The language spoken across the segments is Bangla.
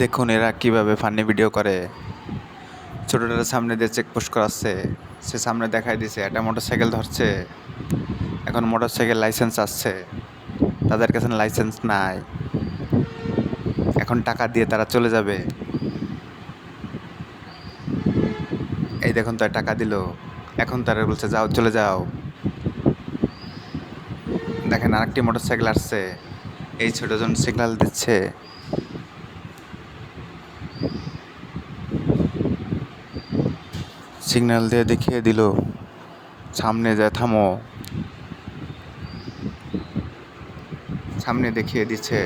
দেখুন এরা কিভাবে ফানি ভিডিও করে। ছোটটার সামনে দিয়ে চেকপোস্ট করাচ্ছে, সে সামনে দেখাই দিছে একটা মোটরসাইকেল ধরছে। এখন মোটরসাইকেল লাইসেন্স আসছে, তাদের কাছে লাইসেন্স নাই। এখন টাকা দিয়ে তারা চলে যাবে। এই দেখুন তার টাকা দিল, এখন তারা বলছে যাও চলে যাও। দেখেন আরেকটি মোটরসাইকেল আসছে, এই ছোটজন সিগন্যাল দিচ্ছে। সিগন্যাল দিয়ে দেখিয়ে দিল সামনে যায় থামো, সামনে দেখিয়ে দিচ্ছে।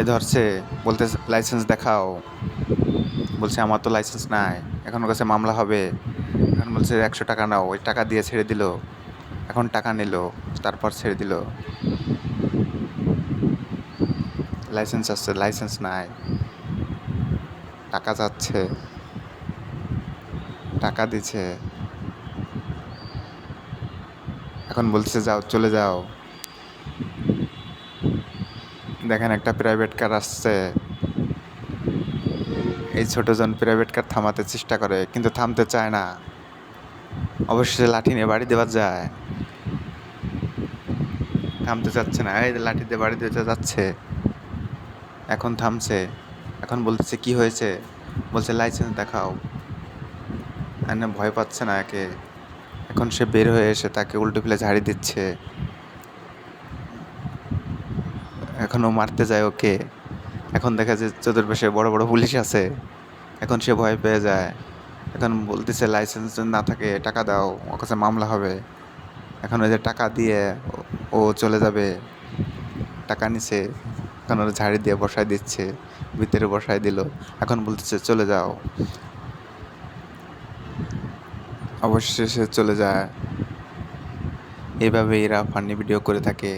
এ ধরছে, বলতে লাইসেন্স দেখাও, বলছে আমার তো লাইসেন্স নাই। এখন ওর কাছে মামলা হবে। এখন বলছে 100 টাকা নাও, ওই টাকা দিয়ে ছেড়ে দিল। এখন টাকা নিল, তারপর ছেড়ে দিল। লাইসেন্স আসছে, লাইসেন্স নাই, টাকা যাচ্ছে, টাকা দিছে। এখন বলছে যাও চলে যাও। দেখেন একটা প্রাইভেট কার আসছে, এই ছোটজন প্রাইভেট কার থামাতে চেষ্টা করে কিন্তু থামতে চায় না। অবশ্যই লাঠি নিয়ে বাড়ি দেওয়া যায়, থামতে চাচ্ছে না, এই লাঠি দিয়ে বাড়ি দিতে যাচ্ছে। এখন থামছে, এখন বলতেছে কি হয়েছে, বলছে লাইসেন্স দেখাও। আর না ভয় পাচ্ছে না একে। এখন সে বের হয়ে এসে তাকে উল্টো ফেলে ঝাড়ি দিচ্ছে। এখনও মারতে যায় ওকে। এখন দেখা যায় চতুর্পাশে বড় বড় পুলিশ আছে, এখন সে ভয় পেয়ে যায়। এখন বলতেছে লাইসেন্স না থাকে টাকা দাও, ওর কাছে মামলা হবে। এখন ওই যে টাকা দিয়ে ও চলে যাবে, টাকা নিছে। এখন ওরা ঝাড়ি দিয়ে বসায় দিচ্ছে, ভিতরে বসায় দিল। এখন বলতেছে চলে যাও। অবশেষে সে চলে যায়। এভাবে এরা ফানি ভিডিও করে থাকে।